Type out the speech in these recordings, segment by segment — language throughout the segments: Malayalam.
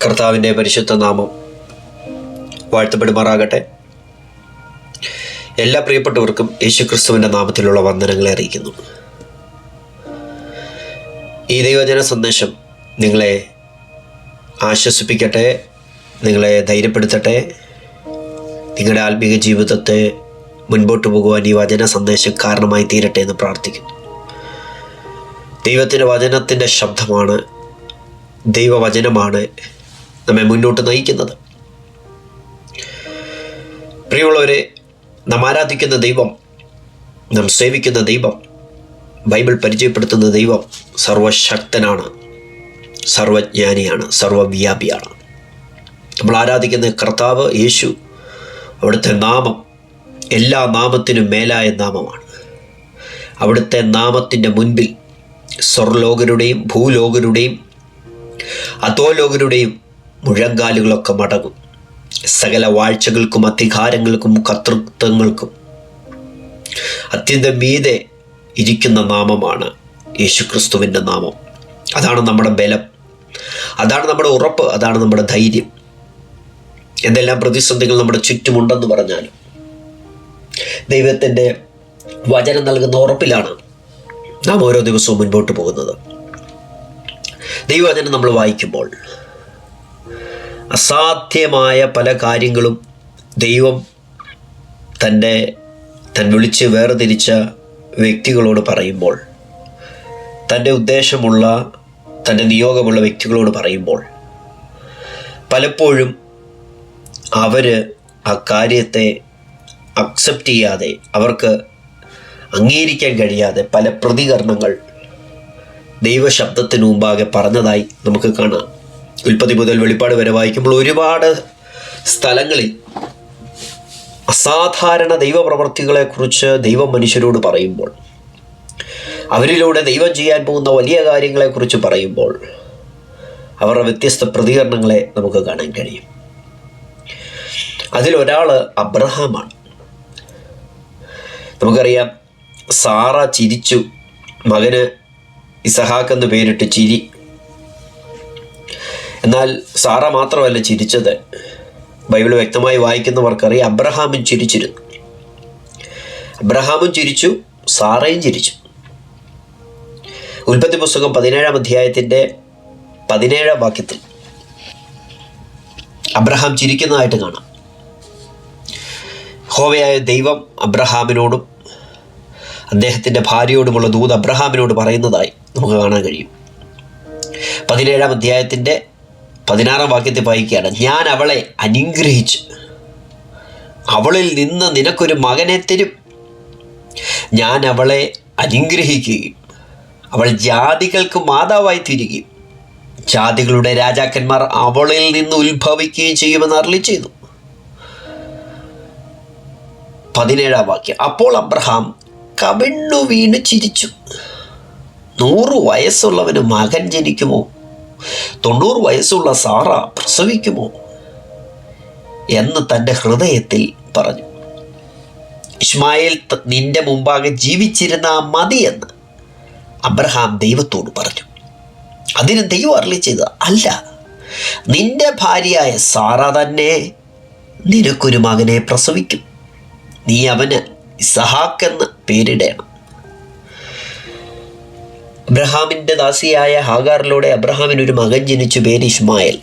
കർത്താവിൻ്റെ പരിശുദ്ധ നാമം വാഴ്ത്തപ്പെടുമാറാകട്ടെ. എല്ലാ പ്രിയപ്പെട്ടവർക്കും യേശുക്രിസ്തുവിൻ്റെ നാമത്തിലുള്ള വന്ദനങ്ങളെ അറിയിക്കുന്നു. ഈ ദൈവജന സന്ദേശം നിങ്ങളെ ആശ്വസിപ്പിക്കട്ടെ, നിങ്ങളെ ധൈര്യപ്പെടുത്തട്ടെ, നിങ്ങളുടെ ആത്മീക ജീവിതത്തെ മുൻപോട്ട് പോകുവാൻ ഈ വചന സന്ദേശം കാരണമായി തീരട്ടെ എന്ന് പ്രാർത്ഥിക്കുന്നു. ദൈവത്തിൻ്റെ വചനത്തിൻ്റെ ശബ്ദമാണ്, ദൈവവചനമാണ് നമ്മെ മുന്നോട്ട് നയിക്കുന്നത്. പ്രിയമുള്ളവരെ, നാം ആരാധിക്കുന്ന ദൈവം, നാം സേവിക്കുന്ന ദൈവം, ബൈബിൾ പരിചയപ്പെടുത്തുന്ന ദൈവം സർവശക്തനാണ്, സർവജ്ഞാനിയാണ്, സർവവ്യാപിയാണ്. നമ്മൾ ആരാധിക്കുന്ന കർത്താവ് യേശു, അവിടുത്തെ നാമം എല്ലാ നാമത്തിനും മേലായ നാമമാണ്. അവിടുത്തെ നാമത്തിൻ്റെ മുൻപിൽ സ്വർലോകരുടെയും ഭൂലോകരുടെയും അധോലോകരുടെയും മുഴങ്കാലുകളൊക്കെ മടങ്ങും. സകല വാഴ്ചകൾക്കും അധികാരങ്ങൾക്കും കർത്തൃത്വങ്ങൾക്കും അത്യന്തം മീതെ ഇരിക്കുന്ന നാമമാണ് യേശുക്രിസ്തുവിൻ്റെ നാമം. അതാണ് നമ്മുടെ ബലം, അതാണ് നമ്മുടെ ഉറപ്പ്, അതാണ് നമ്മുടെ ധൈര്യം. എന്തെല്ലാം പ്രതിസന്ധികൾ നമ്മുടെ ചുറ്റുമുണ്ടെന്ന് പറഞ്ഞാലും ദൈവത്തിൻ്റെ വചനം നൽകുന്ന ഉറപ്പിലാണ് നാം ഓരോ ദിവസവും മുൻപോട്ട് പോകുന്നത്. ദൈവവചനം നമ്മൾ വായിക്കുമ്പോൾ അസാധ്യമായ പല കാര്യങ്ങളും ദൈവം താൻ വിളിച്ച് വേർതിരിച്ച വ്യക്തികളോട് പറയുമ്പോൾ, തൻ്റെ ഉദ്ദേശമുള്ള, തൻ്റെ നിയോഗമുള്ള വ്യക്തികളോട് പറയുമ്പോൾ പലപ്പോഴും അവർ ആ കാര്യത്തെ അക്സെപ്റ്റ് ചെയ്യാതെ, അവർക്ക് അംഗീകരിക്കാൻ കഴിയാതെ പല പ്രതികരണങ്ങൾ ദൈവശബ്ദത്തിന് മുമ്പാകെ പറഞ്ഞതായി നമുക്ക് കാണാം. ഉൽപ്പത്തി മുതൽ വെളിപ്പാട് വരെ വായിക്കുമ്പോൾ ഒരുപാട് സ്ഥലങ്ങളിൽ അസാധാരണ ദൈവപ്രവർത്തികളെക്കുറിച്ച് ദൈവം മനുഷ്യരോട് പറയുമ്പോൾ, അവരിലൂടെ ദൈവം ചെയ്യാൻ പോകുന്ന വലിയ കാര്യങ്ങളെക്കുറിച്ച് പറയുമ്പോൾ അവരുടെ വ്യത്യസ്ത പ്രതികരണങ്ങളെ നമുക്ക് കാണാൻ കഴിയും. അതിലൊരാൾ അബ്രഹാമാണ്. നമുക്കറിയാം, സാറ ചിരിച്ചു, മകന് ഇസഹാക്ക് എന്ന് പേരിട്ട് ചിരി. എന്നാൽ സാറ മാത്രമല്ല ചിരിച്ചത്. ബൈബിൾ വ്യക്തമായി വായിക്കുന്നവർക്കറിയാം, അബ്രഹാമും ചിരിച്ചിരുന്നു. അബ്രഹാമും ചിരിച്ചു, സാറയും ചിരിച്ചു. ഉൽപ്പത്തി പുസ്തകം 17-ാം അധ്യായത്തിൻ്റെ 17-ാം വാക്യത്തിൽ അബ്രഹാം ചിരിക്കുന്നതായിട്ട് കാണാം. യഹോവയായ ദൈവം അബ്രഹാമിനോടും അദ്ദേഹത്തിൻ്റെ ഭാര്യയോടുമുള്ള ദൂത് അബ്രഹാമിനോട് പറയുന്നതായി നമുക്ക് കാണാൻ കഴിയും. 17-ാം അധ്യായത്തിൻ്റെ 16-ാം വാക്യത്തിൽ വായിക്കുകയാണ്, ഞാൻ അവളെ അനുഗ്രഹിച്ച് അവളിൽ നിന്ന് നിനക്കൊരു മകനെ തരും. ഞാൻ അവളെ അനുഗ്രഹിക്കുകയും അവൾ ജാതികൾക്ക് മാതാവായി തീരുകയും ജാതികളുടെ രാജാക്കന്മാർ അവളിൽ നിന്ന് ഉത്ഭവിക്കുകയും ചെയ്യുമെന്ന് അരുളി ചെയ്തു. 17-ാം വാക്യം, അപ്പോൾ അബ്രഹാം കവിണ്ണു വീണ് ചിരിച്ചു. 100 വയസ്സുള്ളവന് മകൻ ജനിക്കുമോ? 90 വയസ്സുള്ള സാറ പ്രസവിക്കുമോ എന്ന് തൻ്റെ ഹൃദയത്തിൽ പറഞ്ഞു. ഇശ്മായേൽ നിന്റെ മുമ്പാകെ ജീവിച്ചിരുന്ന മതിയെന്ന് അബ്രഹാം ദൈവത്തോട് പറഞ്ഞു. അതിന് ദൈവം അരുളി ചെയ്തത്, അല്ല, നിന്റെ ഭാര്യയായ സാറ തന്നെ നിനക്കൊരു മകനെ പ്രസവിക്കും. നീ അവന് ഇസഹാക്ക് എന്ന് പേരിടണം. അബ്രഹാമിൻ്റെ ദാസിയായ ഹാഗാറിലൂടെ അബ്രഹാമിനൊരു മകൻ ജനിച്ചു, പേര് ഇശ്മായേൽ.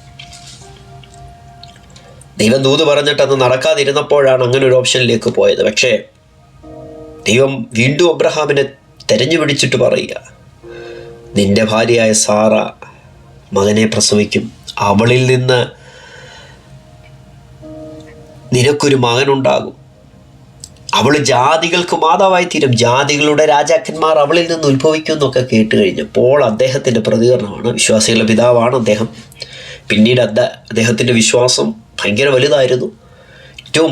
ദൈവം ദൂത് പറഞ്ഞിട്ട് അത് നടക്കാതിരുന്നപ്പോഴാണ് അങ്ങനെ ഒരു ഓപ്ഷനിലേക്ക് പോയത്. പക്ഷേ ദൈവം വീണ്ടും അബ്രഹാമിനെ തെരഞ്ഞു പിടിച്ചിട്ട് പറയുക, നിന്റെ ഭാര്യയായ സാറ മകനെ പ്രസവിക്കും, അവളിൽ നിന്ന് നിനക്കൊരു മകനുണ്ടാകും, അവൾ ജാതികൾക്ക് മാതാവായി തീരും, ജാതികളുടെ രാജാക്കന്മാർ അവളിൽ നിന്ന് ഉത്ഭവിക്കും എന്നൊക്കെ കേട്ട് കഴിഞ്ഞപ്പോൾ അദ്ദേഹത്തിൻ്റെ പ്രതികരണമാണ്, വിശ്വാസികളുടെ പിതാവാണ് അദ്ദേഹം. പിന്നീട് അദ്ദേഹത്തിൻ്റെ വിശ്വാസം ഭയങ്കര വലുതായിരുന്നു, ഏറ്റവും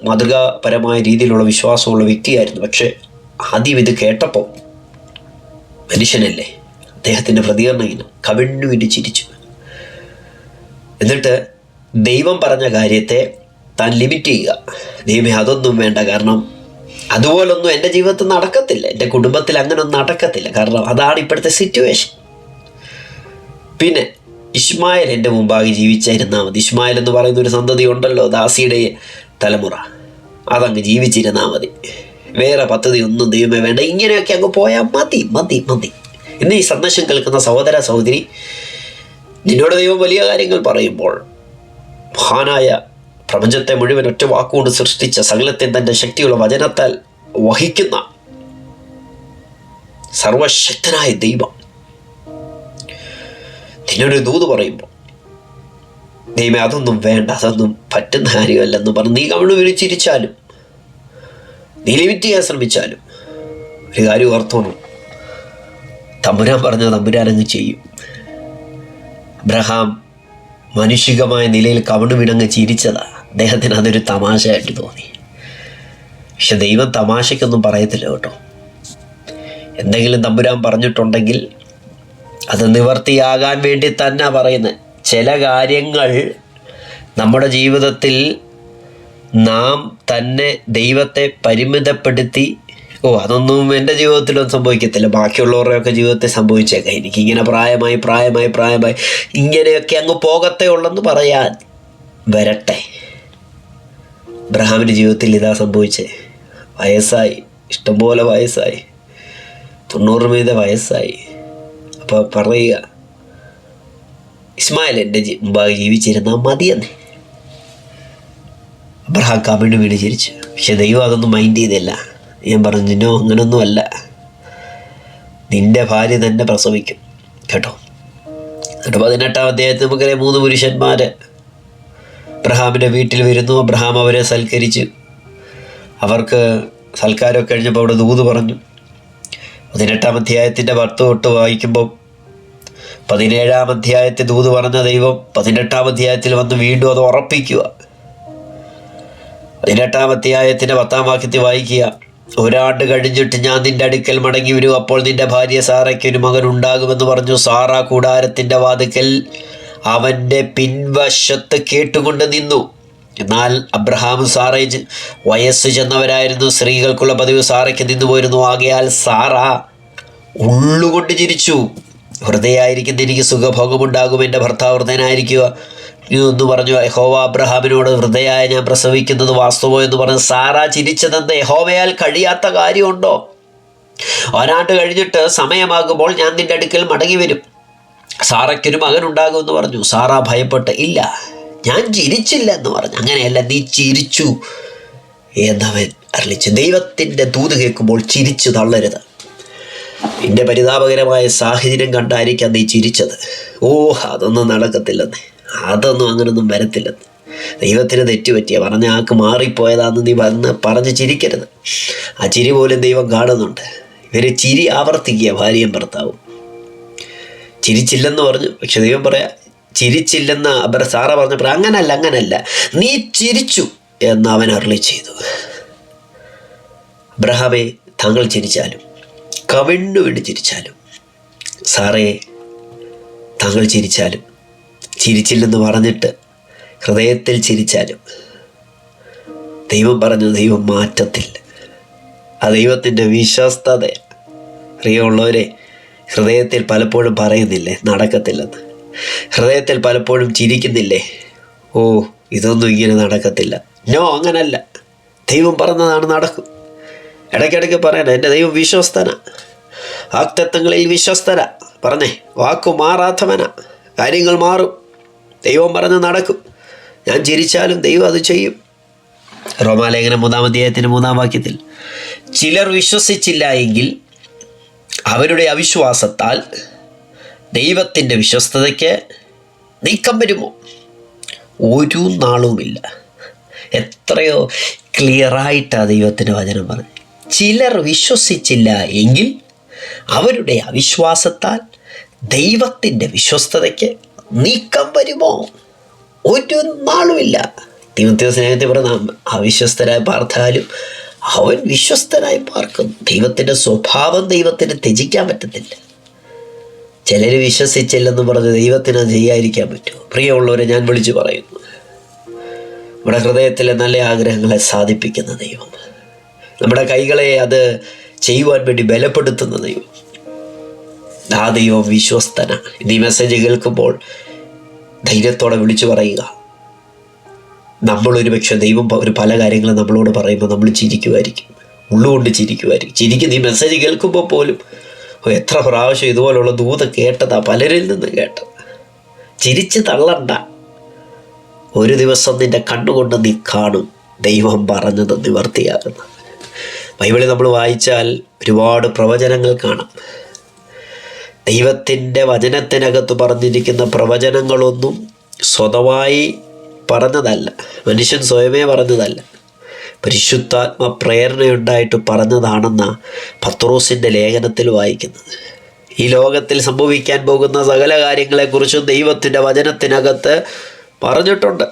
മാതൃകാപരമായ രീതിയിലുള്ള വിശ്വാസമുള്ള വ്യക്തിയായിരുന്നു. പക്ഷേ ആദ്യം ഇത് കേട്ടപ്പോൾ മനുഷ്യനല്ലേ, അദ്ദേഹത്തിൻ്റെ പ്രതികരണം ഇങ്ങനെ കവിണ്ണു വേണ്ടി ചിരിച്ചു. എന്നിട്ട് ദൈവം പറഞ്ഞ കാര്യത്തെ താൻ ലിമിറ്റ് ചെയ്യുക. ദൈവമേ, അതൊന്നും വേണ്ട, കാരണം അതുപോലൊന്നും എൻ്റെ ജീവിതത്തിൽ നടക്കത്തില്ല, എൻ്റെ കുടുംബത്തിൽ അങ്ങനെയൊന്നും നടക്കത്തില്ല, കാരണം അതാണ് ഇപ്പോഴത്തെ സിറ്റുവേഷൻ. പിന്നെ ഇശ്മായേൽ എൻ്റെ മുമ്പാകെ ജീവിച്ചിരുന്നാൽ മതി. ഇശ്മായേൽ എന്ന് പറയുന്ന ഒരു സന്തതി ഉണ്ടല്ലോ, ദാസിയുടെ തലമുറ, അതങ്ങ് ജീവിച്ചിരുന്നാൽ മതി, വേറെ പദ്ധതി ഒന്നും ദൈവമേ വേണ്ട, ഇങ്ങനെയൊക്കെ അങ്ങ് പോയാൽ മതി മതി മതി. ഇന്ന് ഈ സന്ദേശം കേൾക്കുന്ന സഹോദര സഹോദരി, നിന്നോട് ദൈവം വലിയ കാര്യങ്ങൾ പറയുമ്പോൾ, മഹാനായ പ്രപഞ്ചത്തെ മുഴുവൻ ഒറ്റ വാക്കുകൊണ്ട് സൃഷ്ടിച്ച, സകലത്തെ തൻ്റെ ശക്തിയുള്ള വചനത്താൽ വഹിക്കുന്ന സർവശക്തനായ ദൈവം നിന്നൊരു ദൂത് പറയുമ്പോൾ, ദൈവമേ അതൊന്നും വേണ്ട, അതൊന്നും പറ്റുന്ന കാര്യമല്ലെന്ന് പറഞ്ഞ് നീ കവിണ് വിളിച്ചിരിച്ചാലും, നീ ലിമിറ്റ് ചെയ്യാൻ ശ്രമിച്ചാലും, ഒരു കാര്യം ഓർത്തോണം, തമ്പുരാൻ പറഞ്ഞ തമ്പുരാനങ്ങ് ചെയ്യും. അബ്രഹാം മാനുഷികമായ നിലയിൽ കവിണ് വീണങ്ങ് ചിരിച്ചതാ. അദ്ദേഹത്തിന് അതൊരു തമാശയായിട്ട് തോന്നി. പക്ഷെ ദൈവം തമാശയ്ക്കൊന്നും പറയത്തില്ല കേട്ടോ. എന്തെങ്കിലും തമ്പുരാൻ പറഞ്ഞിട്ടുണ്ടെങ്കിൽ അത് നിവർത്തിയാകാൻ വേണ്ടി തന്നെ പറയുന്നത്. ചില കാര്യങ്ങൾ നമ്മുടെ ജീവിതത്തിൽ നാം തന്നെ ദൈവത്തെ പരിമിതപ്പെടുത്തി, അതൊന്നും എൻ്റെ ജീവിതത്തിലൊന്നും സംഭവിക്കത്തില്ല, ബാക്കിയുള്ളവരുടെയൊക്കെ ജീവിതത്തിൽ സംഭവിച്ചേക്കാം, എനിക്കിങ്ങനെ പ്രായമായി ഇങ്ങനെയൊക്കെ അങ്ങ് പോകത്തേ ഉള്ളെന്ന് പറയാൻ വരട്ടെ. അബ്രഹാമിൻ്റെ ജീവിതത്തിൽ ഇതാ സംഭവിച്ചേ. വയസ്സായി, ഇഷ്ടംപോലെ വയസ്സായി, 90 മീതെ വയസ്സായി. അപ്പോൾ പറയുക, ഇസ്മായിൽ എൻ്റെ മുമ്പാകെ ജീവിച്ചിരുന്നാൽ മതിയെന്നേ. അബ്രഹാം കവിണ് വീണ് ചിരിച്ചു. പക്ഷെ ദൈവം അതൊന്നും മൈൻഡ് ചെയ്തില്ല. ഞാൻ പറഞ്ഞു, നിന്നോ അങ്ങനൊന്നുമല്ല, നിൻ്റെ ഭാര്യ തന്നെ പ്രസവിക്കും കേട്ടോ. എന്നിട്ട് 18-ാം അധ്യായത്തിൽ നമുക്കറിയാം, 3 പുരുഷന്മാർ അബ്രഹാമിൻ്റെ വീട്ടിൽ വരുന്നു. അബ്രഹാം അവരെ സൽക്കരിച്ചു. അവർക്ക് സൽക്കാരമൊക്കെ കഴിഞ്ഞപ്പോൾ അവിടെ ദൂത് പറഞ്ഞു. 18-ാം അധ്യായത്തിൻ്റെ 10 തൊട്ട് വായിക്കുമ്പോൾ 17-ാം അധ്യായത്തിൽ ദൂത് പറഞ്ഞ ദൈവം 18-ാം അധ്യായത്തിൽ വന്ന് വീണ്ടും അത് ഉറപ്പിക്കുക. 18-ാം അധ്യായത്തിൻ്റെ 10-ാം വാക്യത്തിൽ വായിക്കുക, 1 ആണ്ട് കഴിഞ്ഞിട്ട് ഞാൻ നിൻ്റെ അടുക്കൽ മടങ്ങി വരും, അപ്പോൾ നിൻ്റെ ഭാര്യ സാറയ്ക്ക് ഒരു മകൻ ഉണ്ടാകുമെന്ന് പറഞ്ഞു. സാറ കൂടാരത്തിൻ്റെ വാതിക്കൽ അവൻ്റെ പിൻവശത്ത് കേട്ടുകൊണ്ട് നിന്നു. എന്നാൽ അബ്രഹാമും സാറയും വയസ്സ് ചെന്നവരായിരുന്നു. സ്ത്രീകൾക്കുള്ള പതിവ് സാറയ്ക്ക് നിന്നു പോയിരുന്നു. ആകയാൽ സാറ ഉള്ളുകൊണ്ട് ചിരിച്ചു. ഹൃദയായിരിക്കുന്ന എനിക്ക് സുഖഭോഗമുണ്ടാകും, എൻ്റെ ഭർത്താവ് ഹൃദയനായിരിക്കുക എന്ന് പറഞ്ഞു. യഹോവ അബ്രഹാമിനോട്, ഹൃദയായ ഞാൻ പ്രസവിക്കുന്നത് വാസ്തവോ എന്ന് പറഞ്ഞു. സാറ ചിരിച്ചതെന്ന്, യഹോവയാൽ കഴിയാത്ത കാര്യമുണ്ടോ? 1 ആണ്ട് കഴിഞ്ഞിട്ട് സമയമാകുമ്പോൾ ഞാൻ നിൻ്റെ അടുക്കൽ മടങ്ങി വരും, സാറയ്ക്കൊരു മകൻ ഉണ്ടാകുമെന്ന് പറഞ്ഞു. സാറ ഭയപ്പെട്ട്, ഇല്ല, ഞാൻ ചിരിച്ചില്ല എന്ന് പറഞ്ഞു. അങ്ങനെയല്ല, നീ ചിരിച്ചു എന്നവൻ അരുളിച്ചു. ദൈവത്തിൻ്റെ ദൂത് കേൾക്കുമ്പോൾ ചിരിച്ചു തള്ളരുത്. നിന്റെ പരിതാപകരമായ സാഹചര്യം കണ്ടായിരിക്കാം നീ ചിരിച്ചത്. അതൊന്നും നടക്കത്തില്ലെന്ന്, അതൊന്നും അങ്ങനൊന്നും വരത്തില്ലെന്ന്, ദൈവത്തിന് തെറ്റുപറ്റിയ പറഞ്ഞ ആൾക്ക് മാറിപ്പോയതാണെന്ന് നീ പറഞ്ഞ് ചിരിക്കരുത്. ആ ചിരി പോലും ദൈവം കാണുന്നുണ്ട്. ഇവർ ചിരി ആവർത്തിക്കുക, ഭാര്യയും ഭർത്താവും. ചിരിച്ചില്ലെന്ന് പറഞ്ഞു. പക്ഷെ ദൈവം പറയാ, ചിരിച്ചില്ലെന്ന് സാറ പറഞ്ഞപ്പോൾ അങ്ങനല്ല, നീ ചിരിച്ചു എന്ന് അവൻ അരുളി ചെയ്തു. അബ്രഹാമേ, താങ്കൾ ചിരിച്ചാലും, കവിണ്ണു വീണ് ചിരിച്ചാലും, സാറേ താങ്കൾ ചിരിച്ചാലും, ചിരിച്ചില്ലെന്ന് പറഞ്ഞിട്ട് ഹൃദയത്തിൽ ചിരിച്ചാലും, ദൈവം പറഞ്ഞു, ദൈവം മാറ്റത്തില്ല. ആ ദൈവത്തിൻ്റെ വിശ്വസ്തത. പ്രിയമുള്ളവരെ, ഹൃദയത്തിൽ പലപ്പോഴും പറയുന്നില്ലേ നടക്കത്തില്ലെന്ന്, ഹൃദയത്തിൽ പലപ്പോഴും ചിരിക്കുന്നില്ലേ, ഇതൊന്നും ഇങ്ങനെ നടക്കത്തില്ല. അങ്ങനല്ല, ദൈവം പറഞ്ഞതാണ് നടക്കും. ഇടയ്ക്കിടയ്ക്ക് പറയണേ, എൻ്റെ ദൈവം വിശ്വസ്തന, വാഗ്ദത്തങ്ങളിൽ വിശ്വസ്തന, പറഞ്ഞേ, വാക്കു മാറാത്തവന, കാര്യങ്ങൾ മാറും, ദൈവം പറഞ്ഞ് നടക്കും. ഞാൻ ചിരിച്ചാലും ദൈവം അത് ചെയ്യും. റോമാലേഖനം 3-ാം അധ്യായത്തിന് 3-ാം വാക്യത്തിൽ, ചിലർ വിശ്വസിച്ചില്ല എങ്കിൽ അവരുടെ അവിശ്വാസത്താൽ ദൈവത്തിൻ്റെ വിശ്വസ്തതയ്ക്ക് നീക്കം വരുമോ? ഒരു നാളുമില്ല. എത്രയോ ക്ലിയറായിട്ടാണ് ദൈവത്തിൻ്റെ വചനം പറഞ്ഞത്. ചിലർ വിശ്വസിച്ചില്ല എങ്കിൽ അവരുടെ അവിശ്വാസത്താൽ ദൈവത്തിൻ്റെ വിശ്വസ്തതയ്ക്ക് നീക്കം വരുമോ? ഒരു നാളുമില്ല. ദൈവത്തിൻ്റെ സ്നേഹത്തിൽ പറഞ്ഞ അവിശ്വസ്തരായി പാർത്താലും അവൻ വിശ്വസ്തനായി പാർക്കും. ദൈവത്തിൻ്റെ സ്വഭാവം ദൈവത്തിന് ത്യജിക്കാൻ പറ്റത്തില്ല. ചിലർ വിശ്വസിച്ചില്ലെന്ന് പറഞ്ഞ് ദൈവത്തിന് അത് ചെയ്യാതിരിക്കാൻ പറ്റുമോ? പ്രിയമുള്ളവരെ, ഞാൻ വിളിച്ചു പറയുന്നു, നമ്മുടെ ഹൃദയത്തിലെ നല്ല ആഗ്രഹങ്ങളെ സാധിപ്പിക്കുന്ന ദൈവം, നമ്മുടെ കൈകളെ അത് ചെയ്യുവാൻ വേണ്ടി ബലപ്പെടുത്തുന്ന ദൈവം, ആ ദൈവം വിശ്വസ്തന. ഈ മെസ്സേജ് കേൾക്കുമ്പോൾ ധൈര്യത്തോടെ വിളിച്ചു പറയുക. നമ്മളൊരു പക്ഷേ ദൈവം ഒരു പല കാര്യങ്ങളും നമ്മളോട് പറയുമ്പോൾ നമ്മൾ ചിരിക്കുമായിരിക്കും, ഉള്ളുകൊണ്ട് ചിരിക്കുമായിരിക്കും. ചിരിക്കുന്ന ഈ മെസ്സേജ് കേൾക്കുമ്പോൾ പോലും എത്ര പ്രാവശ്യം ഇതുപോലുള്ള ദൂത് കേട്ടതാ, പലരിൽ നിന്ന് കേട്ടത്. ചിരിച്ച് തള്ളണ്ട. ഒരു ദിവസം നിന്റെ കണ്ണുകൊണ്ട് നീ കാണും ദൈവം പറഞ്ഞത് നിവർത്തിയാകുന്നത്. ബൈബിളിൽ നമ്മൾ വായിച്ചാൽ ഒരുപാട് പ്രവചനങ്ങൾ കാണാം. ദൈവത്തിൻ്റെ വചനത്തിനകത്ത് പറഞ്ഞിരിക്കുന്ന പ്രവചനങ്ങളൊന്നും സ്വതമായി പറഞ്ഞതല്ല, മനുഷ്യൻ സ്വയമേ പറഞ്ഞതല്ല, പരിശുദ്ധാത്മ പ്രേരണയുണ്ടായിട്ട് പറഞ്ഞതാണെന്ന പത്രോസിൻ്റെ ലേഖനത്തിൽ വായിക്കുന്നത്. ഈ ലോകത്തിൽ സംഭവിക്കാൻ പോകുന്ന സകല കാര്യങ്ങളെക്കുറിച്ചും ദൈവത്തിൻ്റെ വചനത്തിനകത്ത് പറഞ്ഞിട്ടുണ്ട്.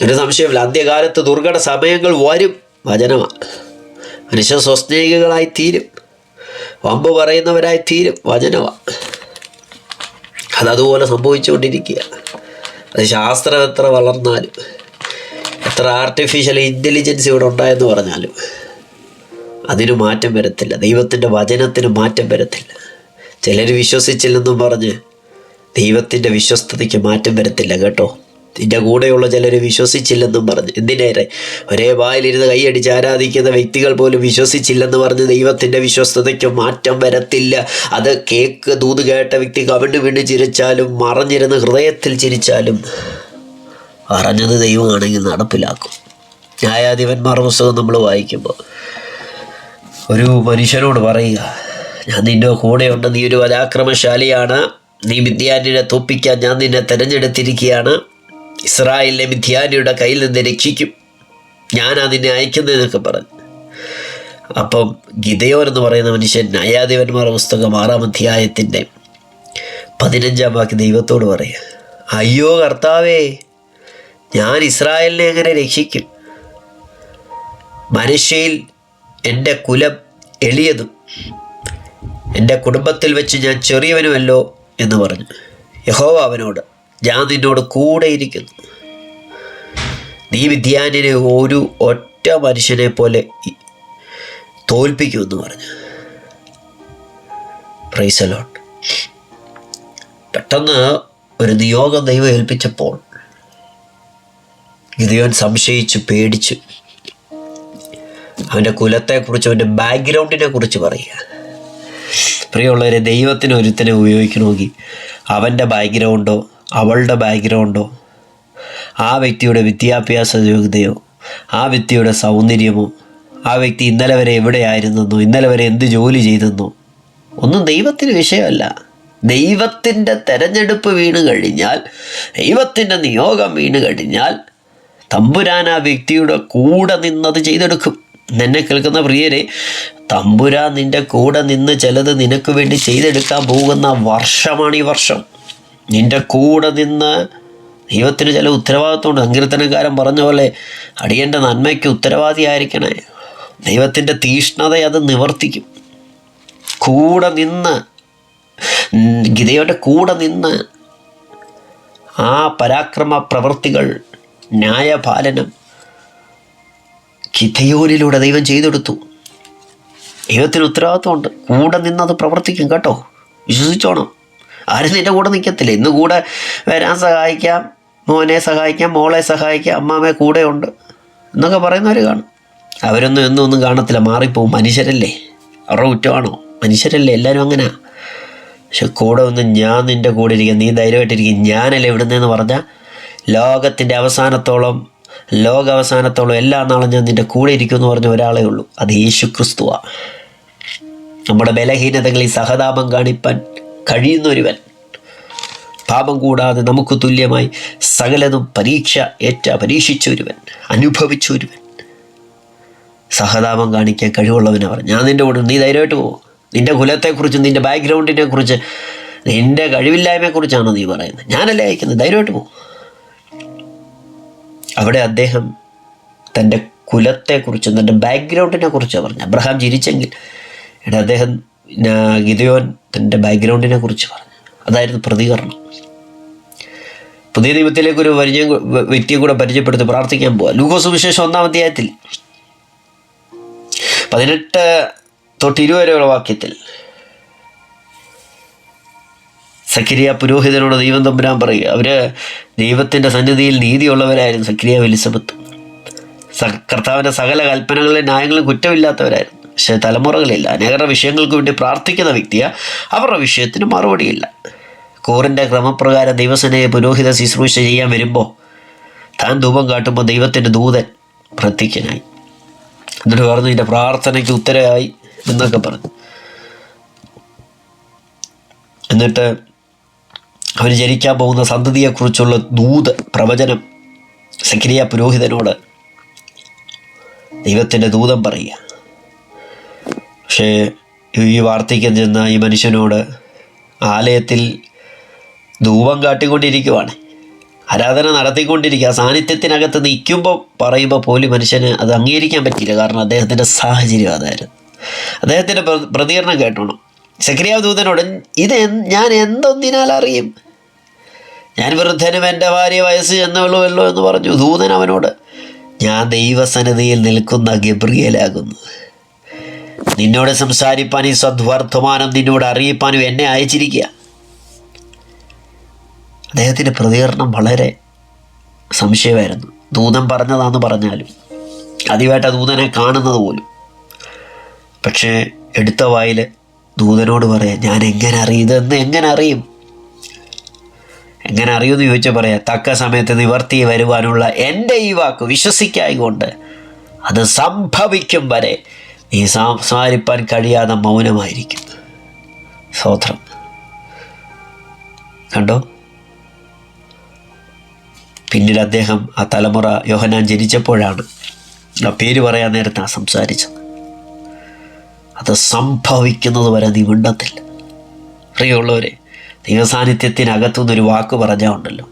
ഒരു സംശയമില്ല. അന്ത്യകാലത്ത് ദുർഘട സമയങ്ങൾ വരും, വചനമാണ്. മനുഷ്യൻ സ്വസ്നേഹികളായി തീരും, വമ്പ് പറയുന്നവരായി തീരും, വചനമാണ്. അതതുപോലെ സംഭവിച്ചുകൊണ്ടിരിക്കുക. അത് ശാസ്ത്രം എത്ര വളർന്നാലും, എത്ര ആർട്ടിഫിഷ്യൽ ഇൻ്റലിജൻസ് ഇവിടെ ഉണ്ടായെന്ന് പറഞ്ഞാലും അതിന് മാറ്റം വരത്തില്ല. ദൈവത്തിൻ്റെ വചനത്തിന് മാറ്റം വരത്തില്ല. ചിലർ വിശ്വസിച്ചില്ലെന്നും പറഞ്ഞ് ദൈവത്തിൻ്റെ വിശ്വസ്തതയ്ക്ക് മാറ്റം വരത്തില്ല കേട്ടോ. നിൻ്റെ കൂടെയുള്ള ചിലർ വിശ്വസിച്ചില്ലെന്നും പറഞ്ഞ്, എന്തിനേറെ ഒരേ വായിലിരുന്ന് കൈയടിച്ച് ആരാധിക്കുന്ന വ്യക്തികൾ പോലും വിശ്വസിച്ചില്ലെന്ന് പറഞ്ഞ് ദൈവത്തിൻ്റെ വിശ്വസ്തതയ്ക്ക് മാറ്റം വരത്തില്ല. അത് ദൂത് കേട്ട വ്യക്തി കവിണ്ട് വീണ് ചിരിച്ചാലും മറഞ്ഞിരുന്ന് ഹൃദയത്തിൽ ചിരിച്ചാലും അറിഞ്ഞത് ദൈവമാണെങ്കിൽ നടപ്പിലാക്കും. ന്യായാധിപന്മാരുടെ പുസ്തകം നമ്മൾ വായിക്കുമ്പോൾ ഒരു മനുഷ്യനോട് പറയുക, ഞാൻ നിൻ്റെ കൂടെയുണ്ട്, നീ ഒരു പരാക്രമശാലിയാണ്, നീ മിദ്യാന്യനെ തോൽപ്പിക്കാൻ ഞാൻ നിന്നെ തിരഞ്ഞെടുത്തിരിക്കുകയാണ്, ഇസ്രായേലിനെ മിദ്യാന്യയുടെ കയ്യിൽ നിന്ന് രക്ഷിക്കും, ഞാനാ നിന്നെ അയക്കുന്നതെന്നൊക്കെ പറഞ്ഞു. അപ്പം ഗിദെയോൻ എന്ന് പറയുന്ന മനുഷ്യൻ ന്യായാധിപന്മാരുടെ പുസ്തകം 6-ാം അധ്യായത്തിൻ്റെ 15-ാം വാക്യം ദൈവത്തോട് പറയുക, അയ്യോ കർത്താവേ, ഞാൻ ഇസ്രായേലിനെ എങ്ങനെ രക്ഷിക്കും? മനുഷ്യയിൽ എൻ്റെ കുലം എളിയതും എൻ്റെ കുടുംബത്തിൽ വെച്ച് ഞാൻ ചെറിയവനുമല്ലോ എന്ന് പറഞ്ഞു. യഹോവ അവനോട്, ഞാൻ നിന്നോട് കൂടെ ഇരിക്കുന്നു, നീ മിദ്യാന്യനെ ഒരു ഒറ്റ മനുഷ്യനെ പോലെ തോൽപ്പിക്കുമെന്ന് പറഞ്ഞു. Praise the Lord. പെട്ടെന്ന് ഒരു നിയോഗം ദൈവം ഏൽപ്പിച്ചപ്പോൾ ഗിദെയോൻ സംശയിച്ചു, പേടിച്ചു. അവൻ്റെ കുലത്തെക്കുറിച്ച്, അവൻ്റെ ബാക്ക്ഗ്രൗണ്ടിനെ കുറിച്ച് പറയുക. പ്രിയമുള്ളവരെ, ദൈവത്തിന് ഒരുത്തനെ ഉപയോഗിക്കണമെങ്കിൽ അവൻ്റെ ബാക്ക്ഗ്രൗണ്ടോ അവളുടെ ബാക്ക്ഗ്രൗണ്ടോ ആ വ്യക്തിയുടെ വിദ്യാഭ്യാസ യോഗ്യതയോ ആ വ്യക്തിയുടെ സൗന്ദര്യമോ ആ വ്യക്തി ഇന്നലെ വരെ എവിടെയായിരുന്നെന്നോ ഇന്നലെ വരെ എന്ത് ജോലി ചെയ്തെന്നോ ഒന്നും ദൈവത്തിന് വിഷയമല്ല. ദൈവത്തിൻ്റെ തെരഞ്ഞെടുപ്പ് വീണ് കഴിഞ്ഞാൽ, ദൈവത്തിൻ്റെ നിയോഗം വീണ് കഴിഞ്ഞാൽ തമ്പുരാൻ ആ വ്യക്തിയുടെ കൂടെ നിന്നത് ചെയ്തെടുക്കും. എന്നെ കേൾക്കുന്ന പ്രിയരെ, തമ്പുരാൻ നിൻ്റെ കൂടെ നിന്ന് ചിലത് നിനക്ക് വേണ്ടി ചെയ്തെടുക്കാൻ പോകുന്ന വർഷമാണ് ഈ വർഷം. നിൻ്റെ കൂടെ നിന്ന് ദൈവത്തിന് ചില ഉത്തരവാദിത്വമുണ്ട്. സങ്കീർത്തനക്കാരൻ പറഞ്ഞ പോലെ അടിയൻ്റെ നന്മയ്ക്ക് ഉത്തരവാദിയായിരിക്കണേ. ദൈവത്തിൻ്റെ തീഷ്ണത അത് നിവർത്തിക്കും. കൂടെ നിന്ന്, ഗിദെയോൻ്റെ കൂടെ നിന്ന് ആ പരാക്രമ പ്രവൃത്തികൾ, ന്യായപാലനം ഗിദെയോനിലൂടെ ദൈവം ചെയ്തെടുത്തു. ദൈവത്തിന് ഉത്തരവാദിത്വമുണ്ട്. കൂടെ നിന്നത് പ്രവർത്തിക്കും കേട്ടോ, വിശ്വസിച്ചോണം. ആരും നിൻ്റെ കൂടെ നിൽക്കത്തില്ല. ഇന്ന് കൂടെ വരാൻ സഹായിക്കാം, മോനെ സഹായിക്കാം, മോളെ സഹായിക്കാം, അമ്മാമ്മയെ കൂടെയുണ്ട് എന്നൊക്കെ പറയുന്നവർ കാണും. അവരൊന്നും ഒന്നും കാണത്തില്ല, മാറിപ്പോവും. മനുഷ്യരല്ലേ, അവരുടെ കുറ്റമാണോ? മനുഷ്യരല്ലേ, എല്ലാവരും അങ്ങനെ. പക്ഷെ കൂടെ ഒന്ന്, ഞാൻ നിൻ്റെ കൂടെ ഇരിക്കുക, നീ ധൈര്യമായിട്ടിരിക്കും, ഞാനല്ലേ ഇവിടുന്നതെന്ന് പറഞ്ഞാൽ ലോകത്തിൻ്റെ അവസാനത്തോളം എല്ലാ നാളും ഞാൻ നിൻ്റെ കൂടെ ഇരിക്കുമെന്ന് പറഞ്ഞ ഒരാളേ ഉള്ളൂ. അത് യേശു ക്രിസ്തുവാണ്. നമ്മുടെ ബലഹീനതകളിൽ സഹതാപം കാണിപ്പാൻ കഴിയുന്നൊരുവൻ, പാപം കൂടാതെ നമുക്ക് തുല്യമായി സകലതും പരീക്ഷിച്ചൊരുവൻ, അനുഭവിച്ചൊരുവൻ, സഹതാപം കാണിക്കാൻ കഴിവുള്ളവനാണ് പറഞ്ഞു. ഞാൻ നിൻ്റെ കൂടെ, നീ ധൈര്യമായിട്ട് പോകും. നിൻ്റെ കുലത്തെക്കുറിച്ച്, നിൻ്റെ ബാക്ക്ഗ്രൗണ്ടിനെ കുറിച്ച്, നിൻ്റെ കഴിവില്ലായ്മയെക്കുറിച്ചാണോ നീ പറയുന്നത്? ഞാനല്ലേ അയക്കുന്നത്, ധൈര്യമായിട്ട് പോകും. അവിടെ അദ്ദേഹം തൻ്റെ കുലത്തെക്കുറിച്ചും തൻ്റെ ബാക്ക്ഗ്രൗണ്ടിനെ കുറിച്ചാണ് പറഞ്ഞു. അബ്രഹാം ചിരിച്ചെങ്കിൽ അദ്ദേഹം ഗിദെയോൻ തൻ്റെ ബാക്ക്ഗ്രൗണ്ടിനെ കുറിച്ച് പറഞ്ഞു. അതായിരുന്നു പ്രതികരണം. പുതിയ നിയമത്തിലേക്ക് ഒരു വ്യക്തിയെ കൂടെ പരിചയപ്പെടുത്തി പ്രാർത്ഥിക്കാൻ പോവുക. ലൂക്കോസ് സുവിശേഷം 1-ാം അധ്യായത്തിൽ 18 തൊട്ട് 20 വരെയുള്ള വാക്യത്തിൽ സക്കരിയ പുരോഹിതനോട് ദൈവം തമ്പുരാൻ പറയുക. അവർ ദൈവത്തിൻ്റെ സന്നിധിയിൽ നീതിയുള്ളവരായിരുന്നു. സക്കരിയ എലിസബത്ത് കർത്താവിൻ്റെ സകല കൽപ്പനകളിലും ന്യായങ്ങളും കുറ്റമില്ലാത്തവരായിരുന്നു. പക്ഷേ തലമുറകളില്ല. അനേകരുടെ വിഷയങ്ങൾക്ക് വേണ്ടി പ്രാർത്ഥിക്കുന്ന വ്യക്തിയാണ്. അവരുടെ വിഷയത്തിന് മറുപടിയില്ല. കോറിൻ്റെ ക്രമപ്രകാരം ദൈവസേനയെ പുരോഹിത ശുശ്രൂഷ ചെയ്യാൻ വരുമ്പോൾ താൻ ധൂപം കാട്ടുമ്പോൾ ദൈവത്തിൻ്റെ ദൂതൻ പ്രത്യക്ഷനായി. എന്നിട്ട് പറഞ്ഞു, ഇതിൻ്റെ പ്രാർത്ഥനയ്ക്ക് ഉത്തരമായി എന്നൊക്കെ പറഞ്ഞു. എന്നിട്ട് അവന് ജനിക്കാൻ പോകുന്ന സന്തതിയെക്കുറിച്ചുള്ള പ്രവചനം സക്കരിയ പുരോഹിതനോട് ദൈവത്തിൻ്റെ ദൂതൻ പറയുക. പക്ഷേ ഈ വാർത്തയ്ക്ക് ചെന്ന ഈ മനുഷ്യനോട് ആലയത്തിൽ ധൂപം കാട്ടിക്കൊണ്ടിരിക്കുവാണ്, ആരാധന നടത്തിക്കൊണ്ടിരിക്കുക. സാന്നിധ്യത്തിനകത്ത് നിൽക്കുമ്പോൾ പറയുമ്പോൾ പോലും മനുഷ്യന് അത് അംഗീകരിക്കാൻ പറ്റിയില്ല. കാരണം അദ്ദേഹത്തിൻ്റെ സാഹചര്യം അതായിരുന്നു. അദ്ദേഹത്തിൻ്റെ പ്രതികരണം കേട്ടോണം. സക്കരിയ ദൂതനോട്, ഞാൻ എന്തൊന്നിനാൽ അറിയും? ഞാൻ വൃദ്ധനും എൻ്റെ ഭാര്യ വയസ്സ് ചെന്നുള്ളൂവല്ലോ എന്ന് പറഞ്ഞു. ദൂതൻ അവനോട്, ഞാൻ ദൈവസന്നിധിയിൽ നിൽക്കുന്ന ഗബ്രിയേലാകുന്നു. നിന്നോട് സംസാരിപ്പാൻ ഈ സദ്വർത്തമാനം നിന്നോട് അറിയിപ്പാനും എന്നെ അയച്ചിരിക്കുക. അദ്ദേഹത്തിൻ്റെ പ്രതികരണം വളരെ സംശയമായിരുന്നു. ദൂതൻ പറഞ്ഞതാണെന്ന് പറഞ്ഞാലും ആദ്യമായിട്ട് ദൂതനെ കാണുന്നത് പോലും. പക്ഷേ എടുത്ത വായിൽ ദൂതനോട് പറയാം, ഞാൻ എങ്ങനെ അറിയും? ഇതെന്ന് എങ്ങനെ അറിയും? എങ്ങനെ അറിയുമെന്ന് ചോദിച്ചാൽ പറയാം, തക്ക സമയത്ത് നിവർത്തി വരുവാനുള്ള എൻ്റെ ഈ വാക്ക് വിശ്വസിക്കായികൊണ്ട് അത് സംഭവിക്കും വരെ നീ സംസാരിപ്പാൻ കഴിയാതെ മൗനമായിരിക്കും. സ്തോത്രം. കണ്ടോ? പിന്നീട് അദ്ദേഹം ആ തലമുറ യോഹന്നാൻ ജനിച്ചപ്പോഴാണ് ആ പേര് പറയാൻ നേരത്താണ് സംസാരിച്ചത്. അത് സംഭവിക്കുന്നത് വരെ നീ മിണ്ടത്തില്ല. പ്രിയമുള്ളവരെ, ദൈവസാന്നിധ്യത്തിനകത്തുനിന്നൊരു വാക്ക് പറഞ്ഞാൽ ഉണ്ടല്ലോ,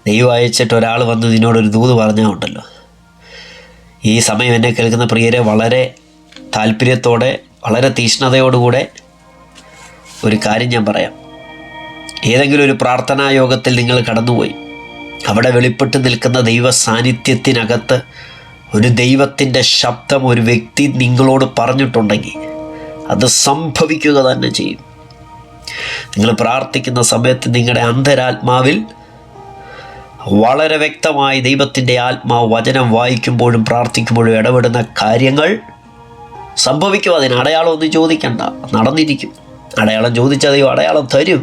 ദൈവം അയച്ചിട്ട് ഒരാൾ വന്ന് നിന്നോടൊരു ദൂത് പറഞ്ഞാൽ ഉണ്ടല്ലോ, ഈ സമയം എന്നെ കേൾക്കുന്ന പ്രിയരെ വളരെ താല്പര്യത്തോടെ വളരെ തീഷ്ണതയോടുകൂടെ ഒരു കാര്യം ഞാൻ പറയാം. ഏതെങ്കിലും ഒരു പ്രാർത്ഥനാ യോഗത്തിൽ നിങ്ങൾ കടന്നുപോയി അവിടെ വെളിപ്പെട്ട് നിൽക്കുന്ന ദൈവ സാന്നിധ്യത്തിനകത്ത് ഒരു ദൈവത്തിൻ്റെ ശബ്ദം ഒരു വ്യക്തി നിങ്ങളോട് പറഞ്ഞിട്ടുണ്ടെങ്കിൽ അത് സംഭവിക്കുക തന്നെ ചെയ്യും. നിങ്ങൾ പ്രാർത്ഥിക്കുന്ന സമയത്ത് നിങ്ങളുടെ അന്തരാത്മാവിൽ വളരെ വ്യക്തമായി ദൈവത്തിൻ്റെ ആത്മാവ് വചനം വായിക്കുമ്പോഴും പ്രാർത്ഥിക്കുമ്പോഴും ഇടപെടുന്ന കാര്യങ്ങൾ സംഭവിക്കും. അതിന് അടയാളമൊന്നും ചോദിക്കണ്ട, നടന്നിരിക്കും. അടയാളം ചോദിച്ചാൽ ദൈവം അടയാളം തരും.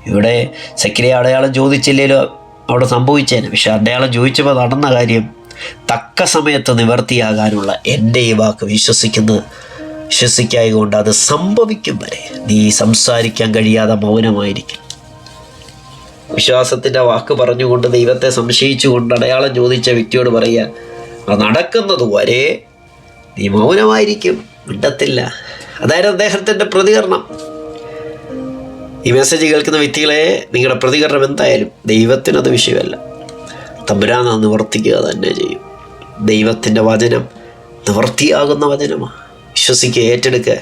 ഇവിടെ സക്കരിയ അടയാളം ചോദിച്ചില്ലേലോ അവിടെ സംഭവിച്ചേനെ. പക്ഷെ അടയാളം ചോദിച്ചപ്പോൾ നടന്ന കാര്യം തക്ക സമയത്ത് നിവർത്തിയാകാനുള്ള എൻ്റെ ഈ വാക്ക് വിശ്വസിക്കായതുകൊണ്ട് അത് സംഭവിക്കും വരെ നീ സംസാരിക്കാൻ കഴിയാതെ മൗനമായിരിക്കും. വിശ്വാസത്തിൻ്റെ വാക്ക് പറഞ്ഞുകൊണ്ട് ദൈവത്തെ സംശയിച്ചുകൊണ്ട് അടയാളം ചോദിച്ച വ്യക്തിയോട് പറയുക, അത് നടക്കുന്നത് വരെ നീ മൗനമായിരിക്കും, മിണ്ടത്തില്ല. അതായത് അദ്ദേഹത്തിൻ്റെ പ്രതികരണം. ഈ മെസ്സേജ് കേൾക്കുന്ന വ്യക്തികളെ, നിങ്ങളുടെ പ്രതികരണം എന്തായാലും ദൈവത്തിനത് വിഷയമല്ല. തമ്പുരാൻ നിവർത്തിക്കുക തന്നെ ചെയ്യും. ദൈവത്തിൻ്റെ വചനം നിവർത്തിയാകുന്ന വചനമാണ്. വിശ്വസിക്കുക, ഏറ്റെടുക്കുക,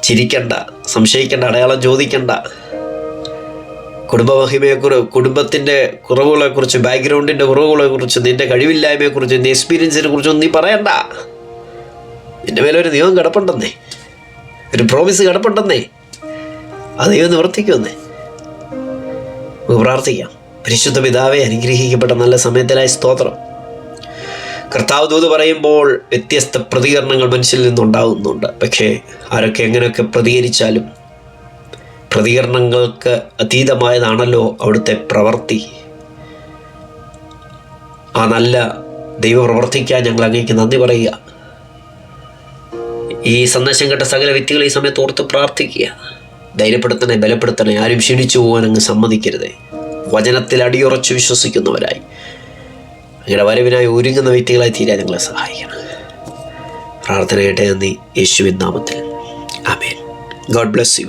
ചിരിക്കണ്ട, സംശയിക്കേണ്ട, അടയാളം ചോദിക്കണ്ട. കുടുംബത്തിൻ്റെ കുറവുകളെക്കുറിച്ച്, ബാക്ക്ഗ്രൗണ്ടിൻ്റെ കുറവുകളെക്കുറിച്ച്, നിൻ്റെ കഴിവില്ലായ്മയെക്കുറിച്ച്, നിൻ്റെ എക്സ്പീരിയൻസിനെ കുറിച്ചൊന്നും നീ പറയണ്ട. നിൻ്റെ മേലെ ഒരു നിയമം കിടപ്പുണ്ടെന്നേ, ഒരു പ്രോമിസ് കിടപ്പുണ്ടെന്നേ, ആ ദൈവം നിവർത്തിക്കുമെന്നേ. നമുക്ക് പ്രാർത്ഥിക്കാം. പരിശുദ്ധ പിതാവേ, അനുഗ്രഹിക്കപ്പെട്ട നല്ല സമയത്തിലായി സ്തോത്രം. കർത്താവ് ദൂത് പറയുമ്പോൾ വ്യത്യസ്ത പ്രതികരണങ്ങൾ മനുഷ്യരിൽ നിന്നുണ്ടാകുന്നുണ്ട്. പക്ഷേ ആരൊക്കെ എങ്ങനെയൊക്കെ പ്രതികരിച്ചാലും പ്രതികരണങ്ങൾക്ക് അതീതമായതാണല്ലോ അവിടുത്തെ പ്രവൃത്തി. ആ നല്ല ദൈവപ്രവർത്തിക്കാൻ ഞങ്ങൾ അങ്ങേക്ക് നന്ദി പറയുക. ഈ സന്ദേശം കേട്ട സകല വ്യക്തികൾ ഈ സമയത്ത് ഓർത്ത് പ്രാർത്ഥിക്കുക. ധൈര്യപ്പെടുത്തണേ, ബലപ്പെടുത്തണേ. ആരും ക്ഷീണിച്ചു പോകാൻ അങ്ങ് സമ്മതിക്കരുതേ. വചനത്തിൽ അടിയുറച്ച് വിശ്വസിക്കുന്നവരായി അങ്ങയുടെ വരവിനായി ഒരുങ്ങുന്ന വ്യക്തികളായി തീരാൻ ഞങ്ങളെ സഹായിക്കണം. പ്രാർത്ഥന കേട്ടേ നന്ദി, യേശുവിൻ നാമത്തിൽ. ആമേൻ. God bless U.